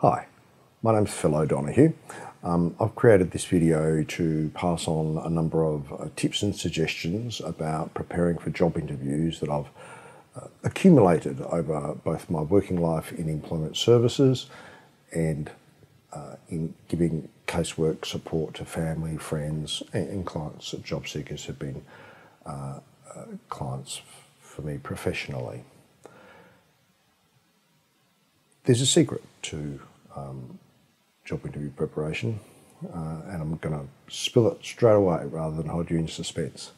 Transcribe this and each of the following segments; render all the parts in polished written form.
Hi, my name's Phil O'Donoghue. I've created this video to pass on a number of tips and suggestions about preparing for job interviews that I've accumulated over both my working life in employment services and in giving casework support to family, friends and clients. Job seekers have been clients for me professionally. There's a secret to job interview preparation, and I'm going to spill it straight away rather than hold you in suspense.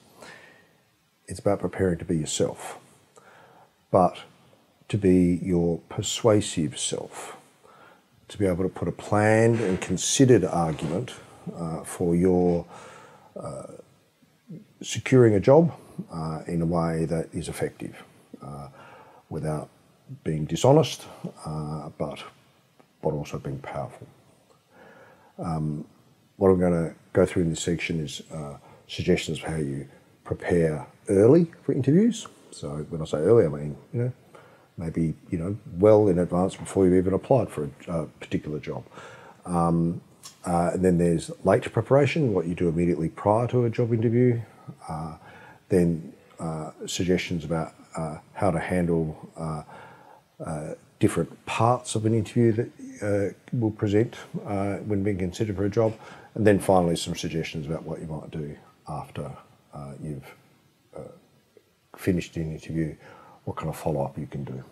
It's about preparing to be yourself, but to be your persuasive self, to be able to put a planned and considered argument for your securing a job in a way that is effective, without being dishonest, but also being powerful. What I'm going to go through in this section is suggestions for how you prepare early for interviews. So when I say early, I mean, maybe, well in advance before you've even applied for a particular job. And then there's late preparation, what you do immediately prior to a job interview. Then suggestions about how to handle different parts of an interview that will present when being considered for a job. And then finally some suggestions about what you might do after you've finished an interview, what kind of follow-up you can do.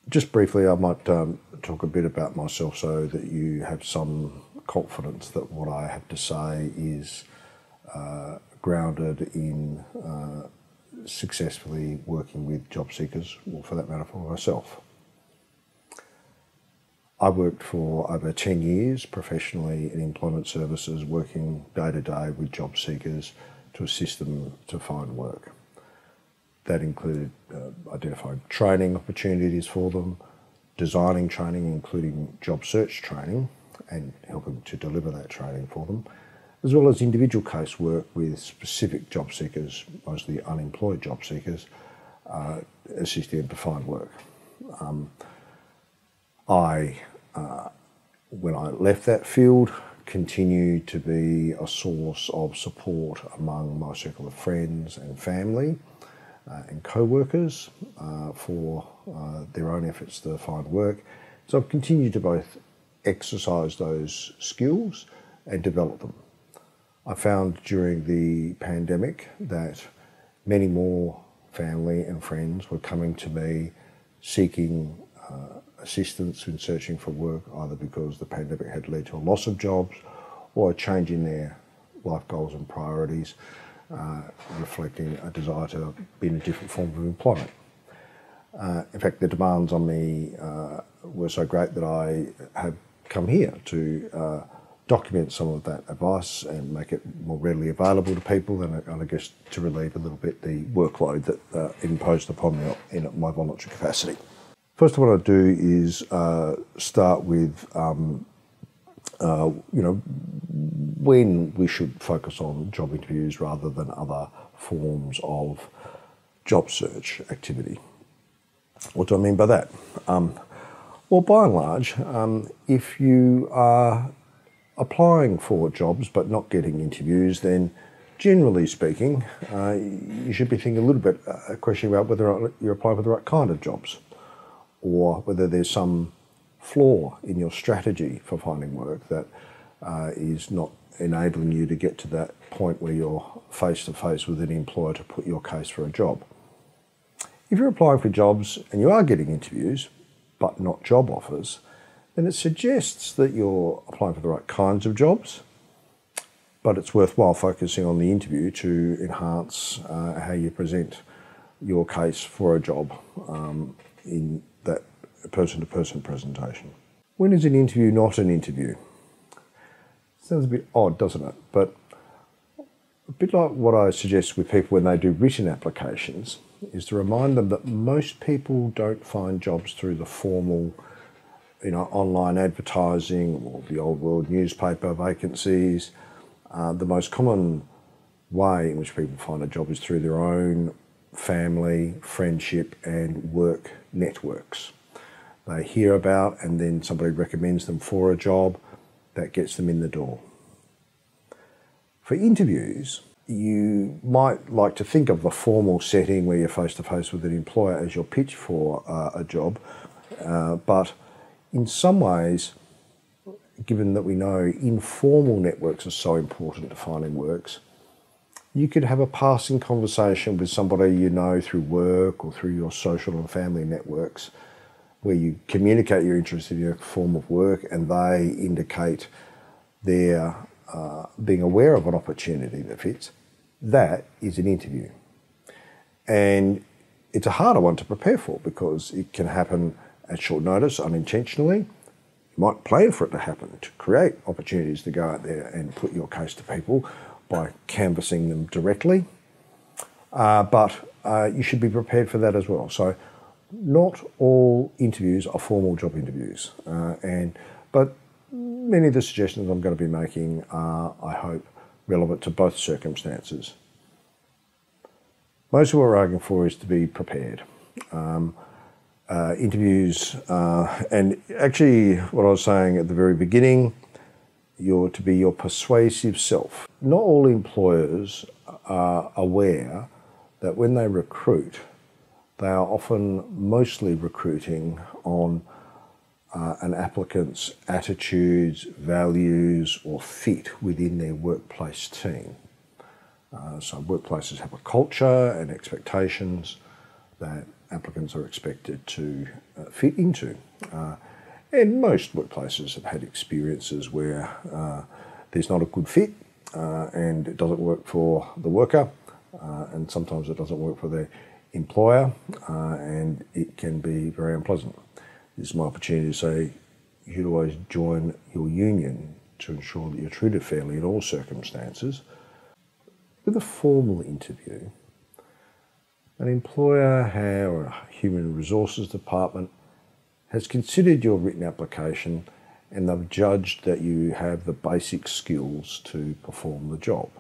Just briefly, I might talk a bit about myself so that you have some confidence that what I have to say is grounded in successfully working with job seekers, or for that matter for myself. I worked for over 10 years professionally in employment services, working day to day with job seekers to assist them to find work. That included identifying training opportunities for them, designing training, including job search training, and helping to deliver that training for them, as well as individual casework with specific job seekers, mostly unemployed job seekers, assisting them to find work. When I left that field, continued to be a source of support among my circle of friends and family and co-workers for their own efforts to find work. So I've continued to both exercise those skills and develop them. I found during the pandemic that many more family and friends were coming to me seeking assistance in searching for work, either because the pandemic had led to a loss of jobs or a change in their life goals and priorities, reflecting a desire to be in a different form of employment. In fact, the demands on me were so great that I have come here to document some of that advice and make it more readily available to people, and I guess to relieve a little bit the workload that imposed upon me in my voluntary capacity. First, what I do is start with, when we should focus on job interviews rather than other forms of job search activity. What do I mean by that? Well, by and large, if you are applying for jobs but not getting interviews, then generally speaking, you should be thinking a little bit, a question about whether or not you're applying for the right kind of jobs, or whether there's some flaw in your strategy for finding work that is not enabling you to get to that point where you're face to face with an employer to put your case for a job. If you're applying for jobs and you are getting interviews but not job offers, then it suggests that you're applying for the right kinds of jobs, but it's worthwhile focusing on the interview to enhance how you present your case for a job in that person-to-person presentation. When is an interview not an interview? Sounds a bit odd, doesn't it? But a bit like what I suggest with people when they do written applications is to remind them that most people don't find jobs through the formal, online advertising or the old world newspaper vacancies. The most common way in which people find a job is through their own family, friendship and work networks. they hear about, and then somebody recommends them for a job, that gets them in the door. For interviews, you might like to think of the formal setting where you're face-to-face with an employer as your pitch for a job, but in some ways, given that we know informal networks are so important to finding works, you could have a passing conversation with somebody you know through work or through your social and family networks, where you communicate your interest in your form of work and they indicate their being aware of an opportunity that fits. That is an interview. And it's a harder one to prepare for because it can happen at short notice, unintentionally. You might plan for it to happen, to create opportunities to go out there and put your case to people by canvassing them directly. But you should be prepared for that as well. So not all interviews are formal job interviews. But many of the suggestions I'm going to be making are, I hope, relevant to both circumstances. Most of what we're arguing for is to be prepared. Interviews, and actually what I was saying at the very beginning, you're to be your persuasive self. Not all employers are aware that when they recruit, they are often mostly recruiting on an applicant's attitudes, values, or fit within their workplace team. So workplaces have a culture and expectations that applicants are expected to fit into. And most workplaces have had experiences where there's not a good fit and it doesn't work for the worker, and sometimes it doesn't work for the employer, and it can be very unpleasant. This is my opportunity to say you should always join your union to ensure that you're treated fairly in all circumstances. With a formal interview, an employer or a human resources department has considered your written application and they've judged that you have the basic skills to perform the job.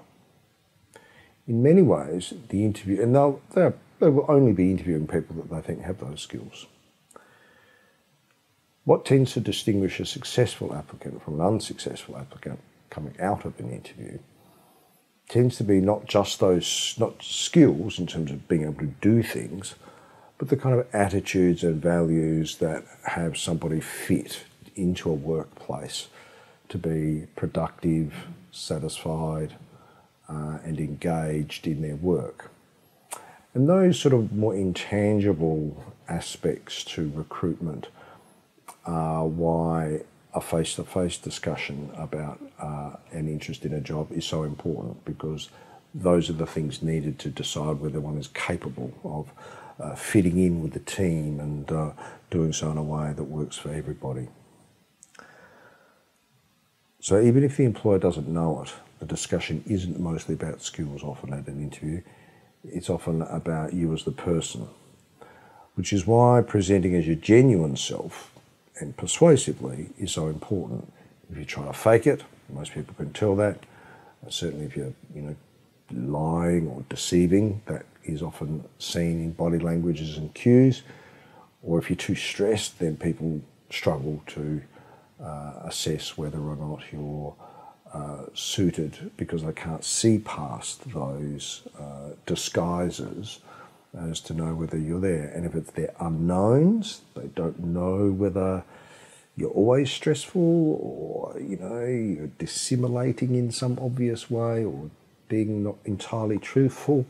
In many ways, the interview, and they will only be interviewing people that they think have those skills. What tends to distinguish a successful applicant from an unsuccessful applicant coming out of an interview tends to be not just not skills in terms of being able to do things, but the kind of attitudes and values that have somebody fit into a workplace to be productive, satisfied, and engaged in their work. And those sort of more intangible aspects to recruitment are why a face-to-face discussion about an interest in a job is so important, because those are the things needed to decide whether one is capable of fitting in with the team and doing so in a way that works for everybody. So even if the employer doesn't know it, the discussion isn't mostly about skills often at an interview. It's often about you as the person, which is why presenting as your genuine self and persuasively is so important. If you try to fake it, most people can tell that. Certainly if you're lying or deceiving, that is often seen in body languages and cues. Or if you're too stressed, then people struggle to assess whether or not you're suited, because they can't see past those disguises as to know whether you're there. And if it's their unknowns, they don't know whether you're always stressful or, you're dissimulating in some obvious way or being not entirely truthful.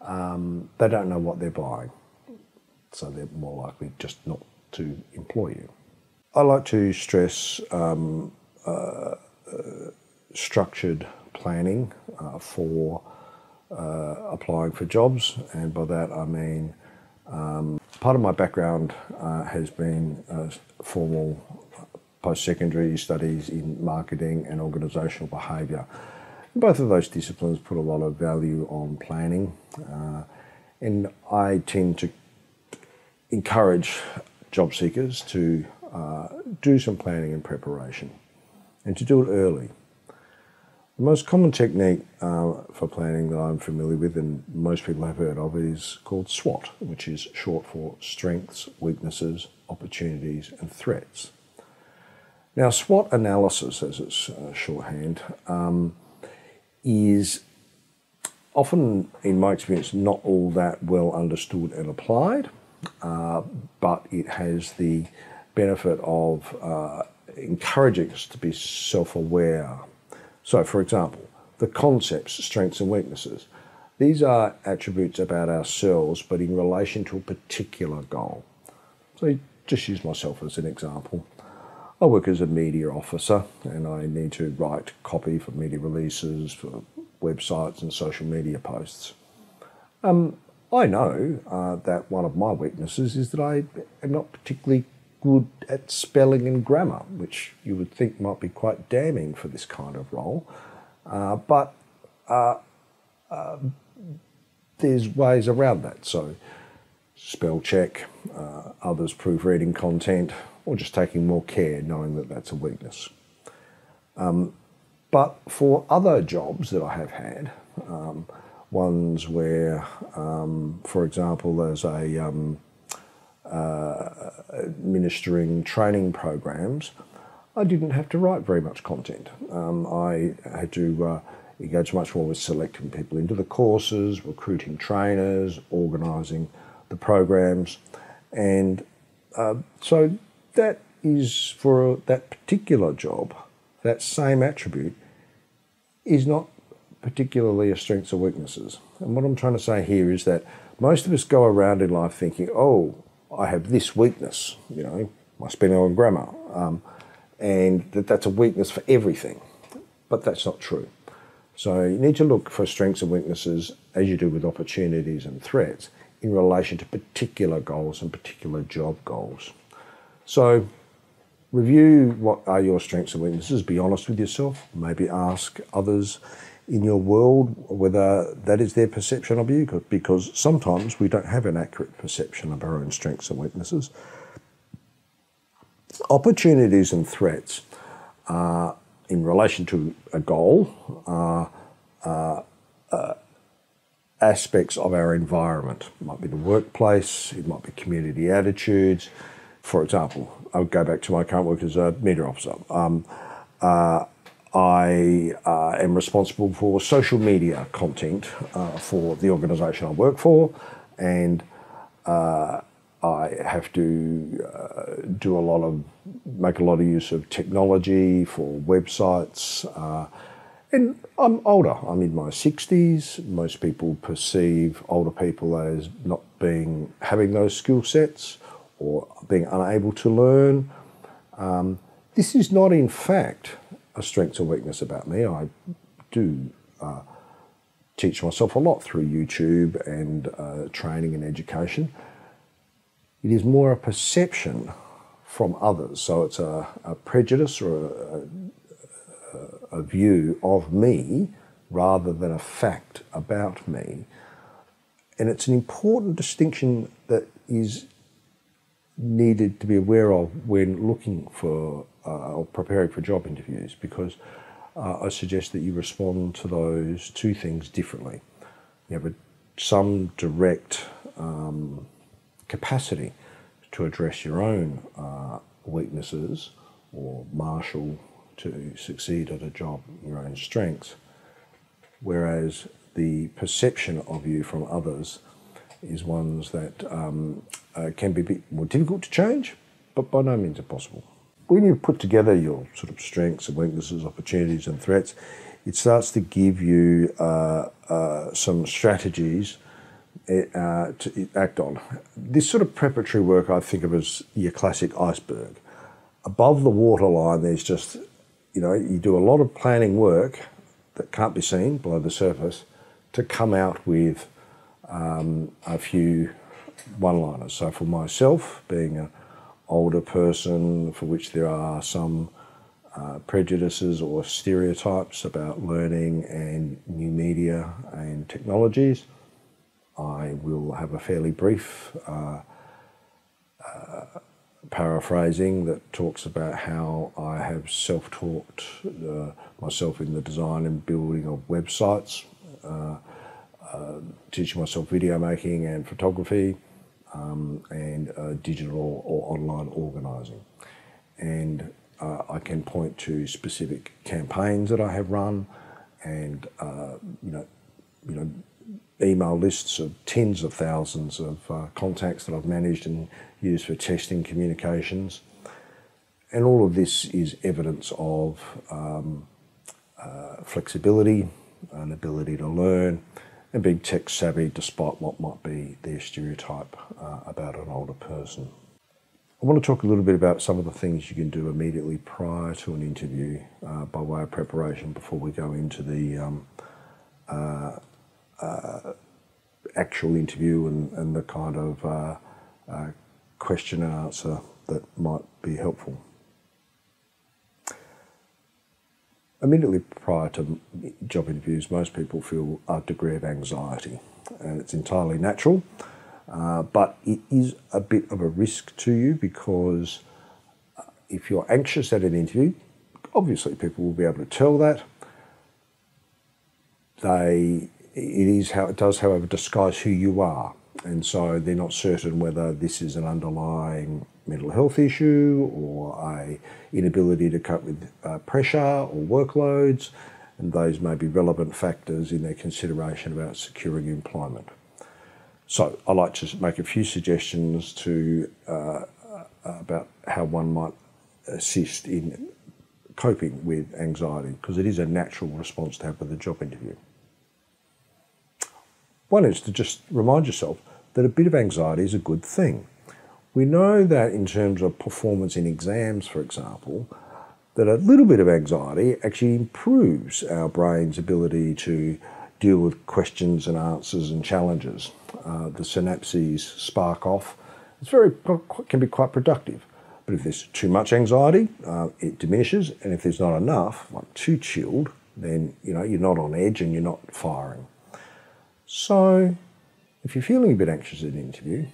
They don't know what they're buying. So they're more likely just not to employ you. I like to stress structured planning for applying for jobs, and by that I mean part of my background has been formal post-secondary studies in marketing and organisational behaviour. Both of those disciplines put a lot of value on planning, and I tend to encourage job seekers to do some planning and preparation, and to do it early. The most common technique for planning that I'm familiar with, and most people have heard of, is called SWOT, which is short for strengths, weaknesses, opportunities and threats. Now, SWOT analysis, as it's shorthand, is often, in my experience, not all that well understood and applied, but it has the benefit of encouraging us to be self-aware. So, for example, the concepts, strengths and weaknesses. These are attributes about ourselves, but in relation to a particular goal. So just use myself as an example. I work as a media officer and I need to write copy for media releases, for websites and social media posts. I know that one of my weaknesses is that I am not particularly good at spelling and grammar, which you would think might be quite damning for this kind of role. But there's ways around that. So spell check, others proofreading content, or just taking more care, knowing that that's a weakness. But for other jobs that I have had, ones where, for example, there's administering training programs, I didn't have to write very much content. I had to engage much more with selecting people into the courses, recruiting trainers, organising the programs, and so that is for that particular job. That same attribute is not particularly a strengths or weaknesses. And what I'm trying to say here is that most of us go around in life thinking, oh, I have this weakness, you know, my spelling and grammar, and that's a weakness for everything. But that's not true. So you need to look for strengths and weaknesses, as you do with opportunities and threats, in relation to particular goals and particular job goals. So review what are your strengths and weaknesses, be honest with yourself, maybe ask others in your world whether that is their perception of you, because sometimes we don't have an accurate perception of our own strengths and weaknesses. Opportunities and threats in relation to a goal are aspects of our environment. It might be the workplace, it might be community attitudes. For example, I would go back to my current work as a media officer. I am responsible for social media content for the organisation I work for, and I have to make a lot of use of technology for websites. And I'm older, I'm in my 60s. Most people perceive older people as not having those skill sets or being unable to learn. This is not, in fact, a strength or weakness about me. I do teach myself a lot through YouTube and training and education. It is more a perception from others. So it's a prejudice or a view of me rather than a fact about me. And it's an important distinction that is needed to be aware of when looking for or preparing for job interviews, because I suggest that you respond to those two things differently. You have some direct capacity to address your own weaknesses or marshal to succeed at a job, your own strengths, whereas the perception of you from others is ones that can be a bit more difficult to change, but by no means impossible. When you put together your sort of strengths and weaknesses, opportunities and threats, it starts to give you some strategies to act on. This sort of preparatory work I think of as your classic iceberg. Above the waterline, there's just, you do a lot of planning work that can't be seen below the surface to come out with a few one-liners. So for myself, being an older person for which there are some prejudices or stereotypes about learning and new media and technologies, I will have a fairly brief paraphrasing that talks about how I have self-taught myself in the design and building of websites, teaching myself video making and photography, and digital or online organising. And I can point to specific campaigns that I have run, and email lists of tens of thousands of contacts that I've managed and used for testing communications. And all of this is evidence of flexibility, an ability to learn, and being tech savvy despite what might be their stereotype about an older person. I want to talk a little bit about some of the things you can do immediately prior to an interview by way of preparation before we go into the actual interview and the kind of question and answer that might be helpful. Immediately prior to job interviews, most people feel a degree of anxiety, and it's entirely natural, but it is a bit of a risk to you, because if you're anxious at an interview, obviously people will be able to tell that. It does, however, disguise who you are, and so they're not certain whether this is an underlying mental health issue or a inability to cope with pressure or workloads, and those may be relevant factors in their consideration about securing employment. So I like to make a few suggestions about how one might assist in coping with anxiety, because it is a natural response to have with a job interview. One is to just remind yourself that a bit of anxiety is a good thing. We know that in terms of performance in exams, for example, that a little bit of anxiety actually improves our brain's ability to deal with questions and answers and challenges. The synapses spark off. Can be quite productive. But if there's too much anxiety, it diminishes, and if there's not enough, like too chilled, then you're not on edge and you're not firing. So if you're feeling a bit anxious at an interview,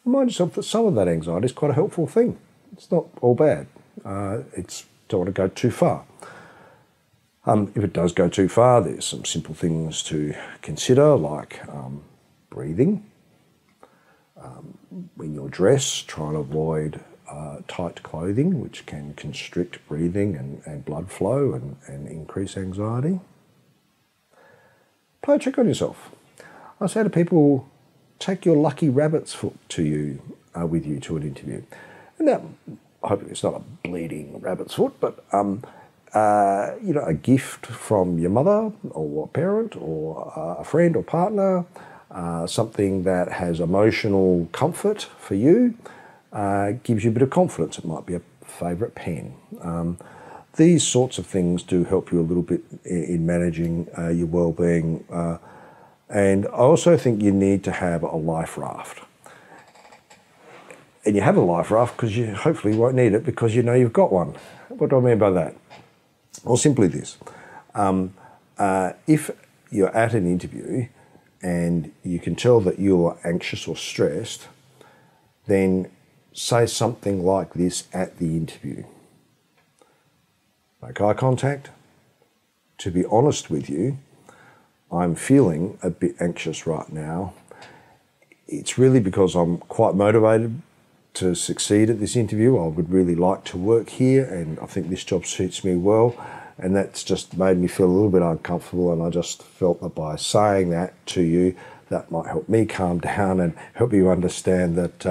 remind yourself that some of that anxiety is quite a helpful thing. It's not all bad. Don't want to go too far. If it does go too far, there's some simple things to consider, like breathing. When you're dressed, try and avoid tight clothing, which can constrict breathing and blood flow and increase anxiety. Play a trick on yourself. I say to people, take your lucky rabbit's foot with you to an interview. And that, hopefully it's not a bleeding rabbit's foot, but a gift from your mother or parent or a friend or partner, something that has emotional comfort for you, gives you a bit of confidence. It might be a favourite pen. These sorts of things do help you a little bit in managing your well-being. And I also think you need to have a life raft. And you have a life raft because you hopefully won't need it because you know you've got one. What do I mean by that? Well, simply this. If you're at an interview and you can tell that you're anxious or stressed, then say something like this at the interview. Make eye contact. To be honest with you, I'm feeling a bit anxious right now. It's really because I'm quite motivated to succeed at this interview. I would really like to work here, and I think this job suits me well, and that's just made me feel a little bit uncomfortable, and I just felt that by saying that to you, that might help me calm down and help you understand that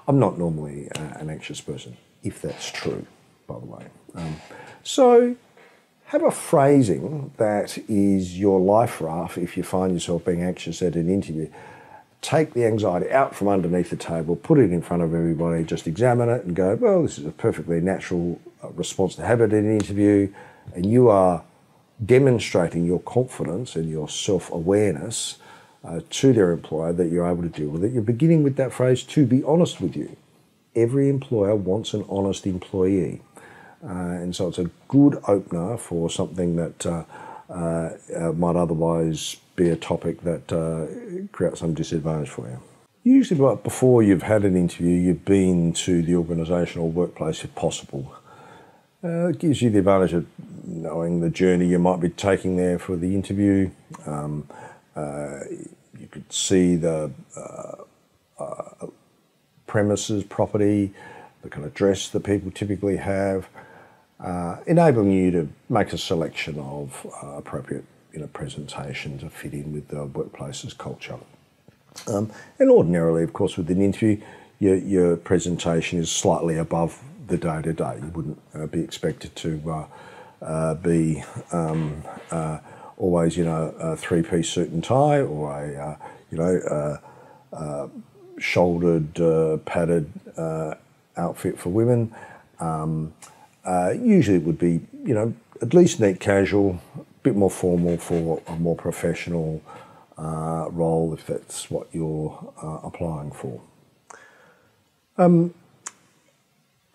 I'm not normally an anxious person, if that's true, by the way. So have a phrasing that is your life raft if you find yourself being anxious at an interview. Take the anxiety out from underneath the table, put it in front of everybody, just examine it and go, well, this is a perfectly natural response to have at an interview, and you are demonstrating your confidence and your self-awareness to their employer that you're able to deal with it. You're beginning with that phrase, to be honest with you. Every employer wants an honest employee. And so it's a good opener for something that might otherwise be a topic that creates some disadvantage for you. Usually before you've had an interview, you've been to the organisation or workplace if possible. It gives you the advantage of knowing the journey you might be taking there for the interview. You could see a premises, property, the kind of dress that people typically have, enabling you to make a selection of appropriate presentation to fit in with the workplace's culture. And ordinarily, of course, with an interview, your presentation is slightly above the day-to-day. You wouldn't be expected to be always, a three-piece suit and tie, or a shouldered, padded outfit for women. Usually it would be, at least neat casual, a bit more formal for a more professional role if that's what you're applying for.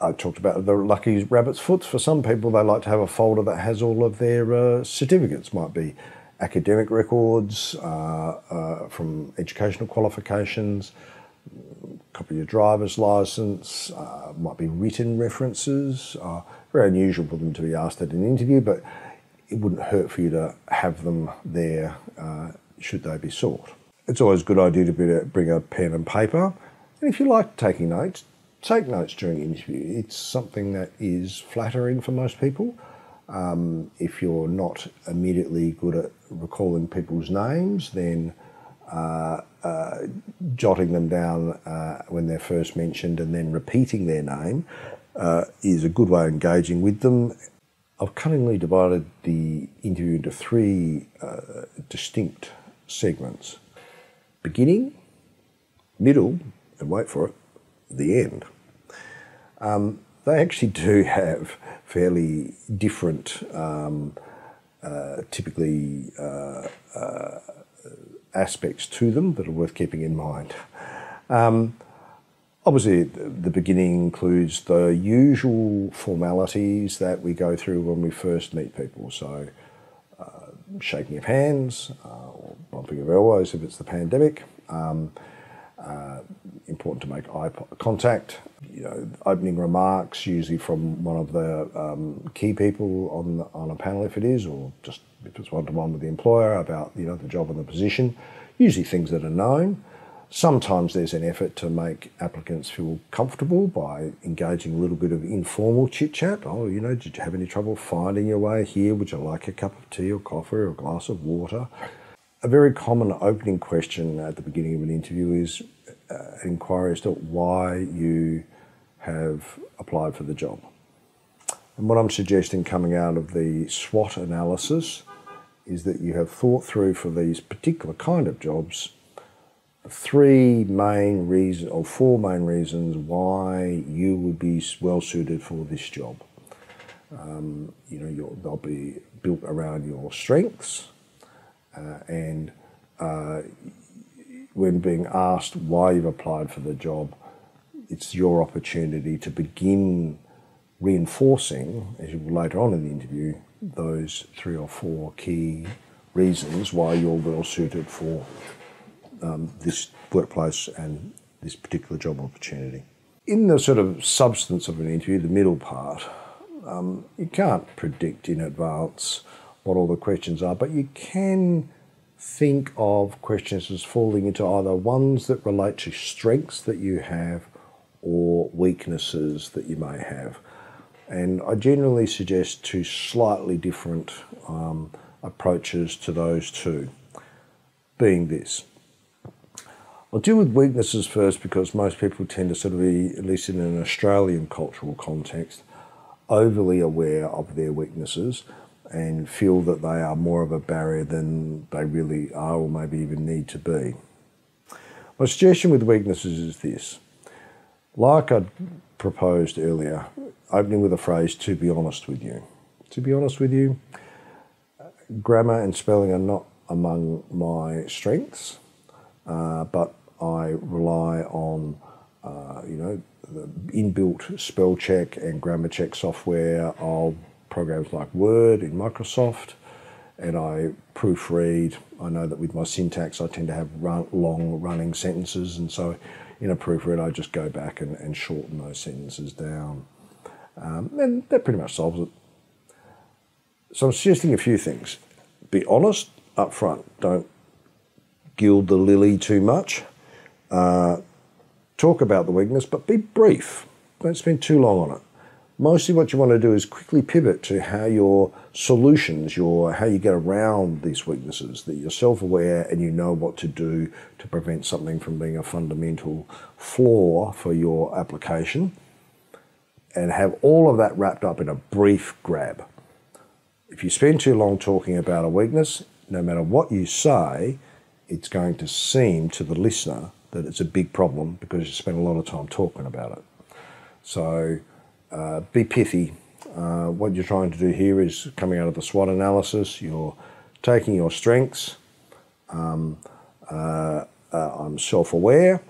I talked about the lucky rabbit's foot. For some people, they like to have a folder that has all of their certificates. Might be academic records from educational qualifications, copy of your driver's licence, might be written references. Very unusual for them to be asked at an interview, but it wouldn't hurt for you to have them there should they be sought. It's always a good idea to bring a pen and paper. And if you like taking notes, take notes during the interview. It's something that is flattering for most people. If you're not immediately good at recalling people's names, then jotting them down when they're first mentioned and then repeating their name is a good way of engaging with them. I've cunningly divided the interview into three distinct segments: beginning, middle, and wait for it, the end. They actually do have fairly different, typically aspects to them that are worth keeping in mind. Obviously, the beginning includes the usual formalities that we go through when we first meet people. So, shaking of hands, or bumping of elbows if it's the pandemic. Important to make eye contact. Opening remarks, usually from one of the key people on a panel if it is, or just if it's one-to-one with the employer about the job and the position. Usually things that are known. Sometimes there's an effort to make applicants feel comfortable by engaging a little bit of informal chit-chat. Oh, did you have any trouble finding your way here? Would you like a cup of tea or coffee or a glass of water? A very common opening question at the beginning of an interview is an inquiry as to why you have applied for the job. And what I'm suggesting coming out of the SWOT analysis is that you have thought through for these particular kind of jobs three main reasons or four main reasons why you would be well suited for this job. They'll be built around your strengths, and when being asked why you've applied for the job, it's your opportunity to begin reinforcing, as you will later on in the interview, those three or four key reasons why you're well suited for this workplace and this particular job opportunity. In the sort of substance of an interview, the middle part, you can't predict in advance what all the questions are, but you can think of questions as falling into either ones that relate to strengths that you have or weaknesses that you may have. And I generally suggest two slightly different approaches to those two, being this. I'll deal with weaknesses first because most people tend to sort of be, at least in an Australian cultural context, overly aware of their weaknesses and feel that they are more of a barrier than they really are or maybe even need to be. My suggestion with weaknesses is this. Like I proposed earlier, opening with a phrase, to be honest with you. To be honest with you, grammar and spelling are not among my strengths, but I rely on, the inbuilt spell check and grammar check software of programs like Word in Microsoft, and I proofread. I know that with my syntax I tend to have long running sentences, and so in a proofread I just go back and shorten those sentences down. And that pretty much solves it. So I'm suggesting a few things. Be honest up front. Don't gild the lily too much. talk about the weakness, but be brief. Don't spend too long on it. Mostly what you want to do is quickly pivot to how your solutions, how you get around these weaknesses, that you're self-aware and you know what to do to prevent something from being a fundamental flaw for your application, and have all of that wrapped up in a brief grab. If you spend too long talking about a weakness, no matter what you say, it's going to seem to the listener that it's a big problem because you spent a lot of time talking about it. So be pithy. What you're trying to do here is coming out of the SWOT analysis. You're taking your strengths. I'm self-aware.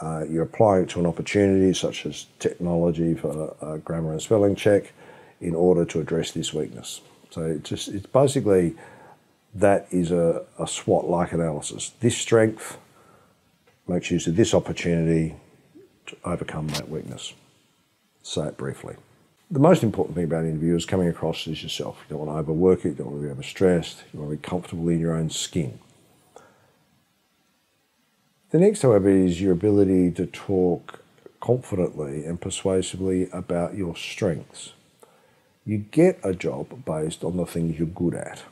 You're applying it to an opportunity such as technology for a grammar and spelling check in order to address this weakness. So it's basically, that is a SWOT-like analysis. This strength makes use of this opportunity to overcome that weakness. Say it briefly. The most important thing about an interview is coming across as yourself. You don't want to overwork it, you don't want to be overstressed, you want to be comfortable in your own skin. The next, however, is your ability to talk confidently and persuasively about your strengths. You get a job based on the things you're good at.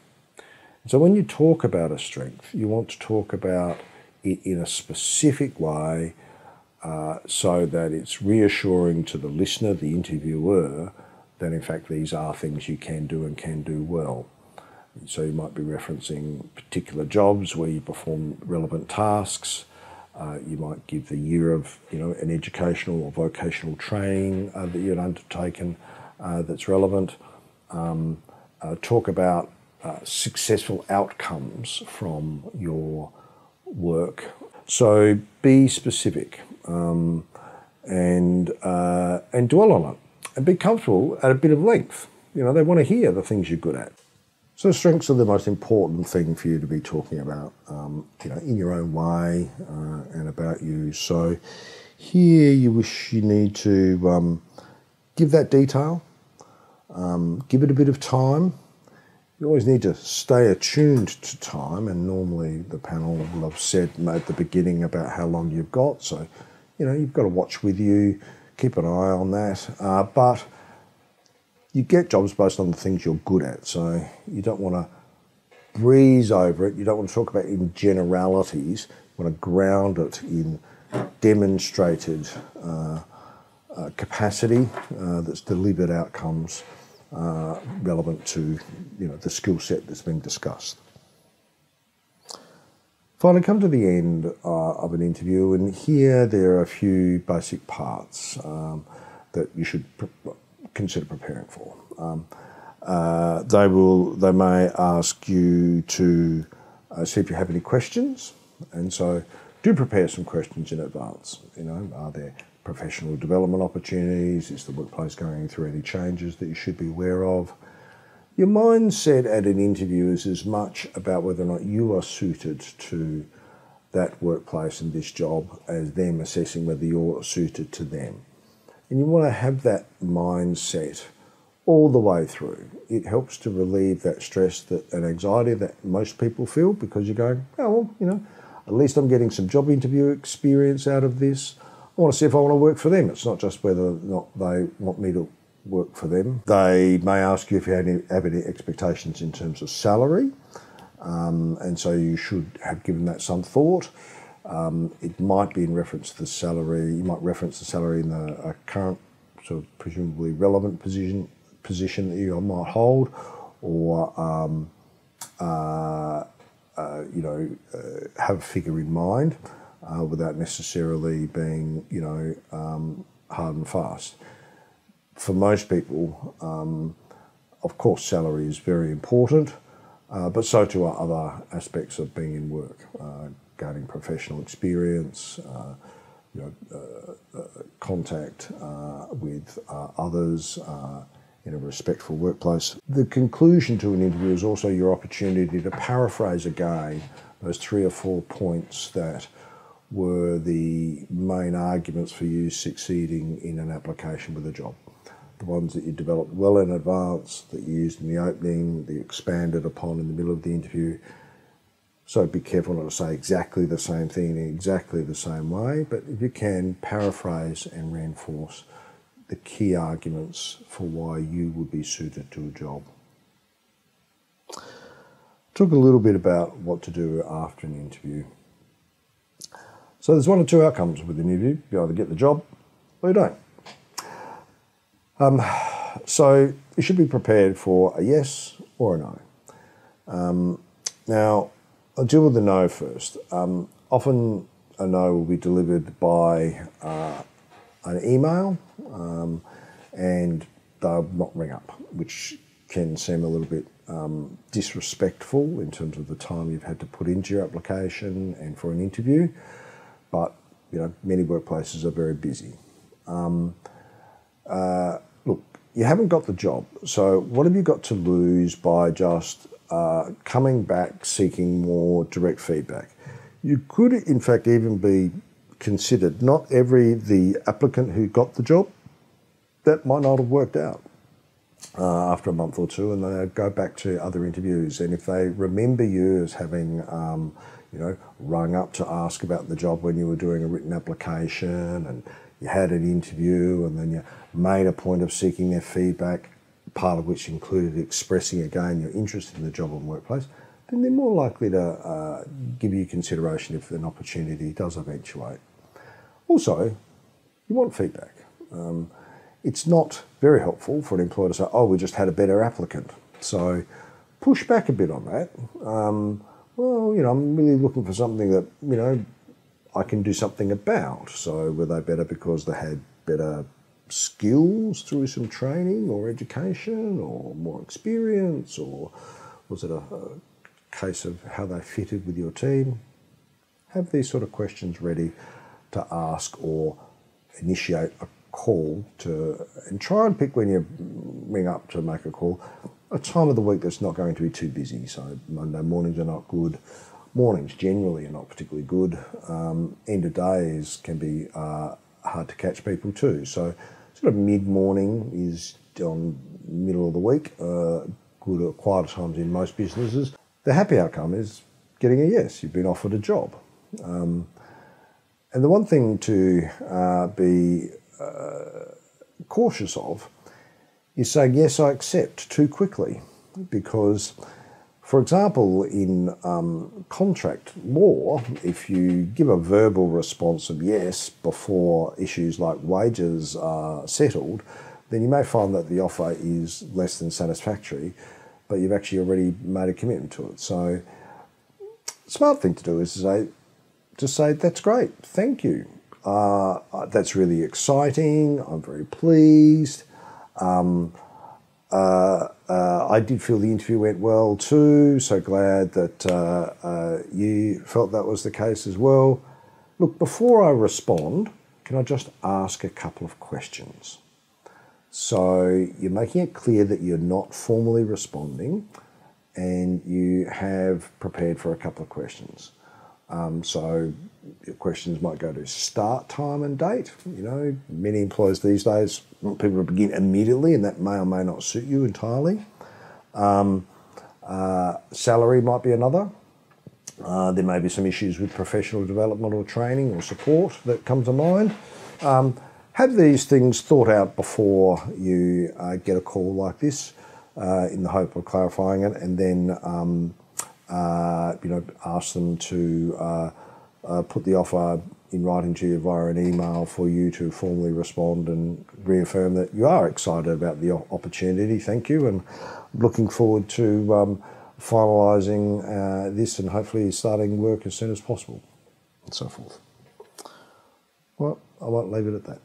So when you talk about a strength, you want to talk about it in a specific way, so that it's reassuring to the listener, the interviewer, that in fact these are things you can do and can do well. So you might be referencing particular jobs where you perform relevant tasks. You might give the year of an educational or vocational training that you've undertaken that's relevant. Talk about successful outcomes from your work. So be specific. And dwell on it, and be comfortable at a bit of length. They want to hear the things you're good at. So strengths are the most important thing for you to be talking about, in your own way and about you. So here you need to give that detail, give it a bit of time. You always need to stay attuned to time, and normally the panel will have said at the beginning about how long you've got. So you've got to watch with you, keep an eye on that. But you get jobs based on the things you're good at. So you don't want to breeze over it. You don't want to talk about it in generalities. You want to ground it in demonstrated capacity that's delivered outcomes relevant to the skill set that's been discussed. Finally, come to the end of an interview, and here there are a few basic parts that you should consider preparing for. They may ask you to see if you have any questions, and so do prepare some questions in advance. Are there professional development opportunities? Is the workplace going through any changes that you should be aware of? Your mindset at an interview is as much about whether or not you are suited to that workplace and this job as them assessing whether you're suited to them. And you want to have that mindset all the way through. It helps to relieve that stress and anxiety that most people feel, because you're going, oh, well, at least I'm getting some job interview experience out of this. I want to see if I want to work for them. It's not just whether or not they want me to work for them. They may ask you if you have any expectations in terms of salary, and so you should have given that some thought. It might be in reference to the salary. You might reference the salary in the current sort of presumably relevant position that you might hold, or have a figure in mind without necessarily being hard and fast. For most people, of course, salary is very important, but so too are other aspects of being in work, gaining professional experience, contact with others in a respectful workplace. The conclusion to an interview is also your opportunity to paraphrase again those 3 or 4 points that were the main arguments for you succeeding in an application with a job. The ones that you developed well in advance, that you used in the opening, that you expanded upon in the middle of the interview. So be careful not to say exactly the same thing in exactly the same way, but if you can, paraphrase and reinforce the key arguments for why you would be suited to a job. Talk a little bit about what to do after an interview. So there's one or two outcomes with an interview. You either get the job or you don't. So you should be prepared for a yes or a no. Now, I'll deal with the no first. Often a no will be delivered by an email and they'll not ring up, which can seem a little bit disrespectful in terms of the time you've had to put into your application and for an interview. But many workplaces are very busy. Look, you haven't got the job, so what have you got to lose by just coming back seeking more direct feedback? You could, in fact, even be considered. Not the applicant who got the job, that might not have worked out after a month or two, and they go back to other interviews. And if they remember you as having rung up to ask about the job when you were doing a written application and you had an interview and then you made a point of seeking their feedback, part of which included expressing again your interest in the job and workplace, then they're more likely to give you consideration if an opportunity does eventuate. Also, you want feedback. It's not very helpful for an employer to say, oh, we just had a better applicant. So push back a bit on that. I'm really looking for something that, I can do something about. So were they better because they had better skills through some training or education or more experience, or was it a case of how they fitted with your team? Have these sort of questions ready to ask or initiate a call and try and pick, when you ring up to make a call, a time of the week that's not going to be too busy. So Monday mornings are not good. Mornings generally are not particularly good. End of days can be hard to catch people too. So sort of mid-morning is on middle of the week, good at quieter times in most businesses. The happy outcome is getting a yes. You've been offered a job. And the one thing to be cautious of is saying, yes, I accept too quickly, because, for example, in contract law, if you give a verbal response of yes before issues like wages are settled, then you may find that the offer is less than satisfactory, but you've actually already made a commitment to it. So the smart thing to do is to say, that's great, thank you. That's really exciting, I'm very pleased. I did feel the interview went well too, so glad that you felt that was the case as well. Look, before I respond, can I just ask a couple of questions? So you're making it clear that you're not formally responding and you have prepared for a couple of questions. So your questions might go to start time and date. Many employers these days want people to begin immediately, and that may or may not suit you entirely. Salary might be another. There may be some issues with professional development or training or support that come to mind. Have these things thought out before you get a call like this, in the hope of clarifying it, and then ask them to put the offer in writing to you via an email for you to formally respond and reaffirm that you are excited about the opportunity. Thank you, and looking forward to finalising this and hopefully starting work as soon as possible, and so forth. Well, I won't leave it at that.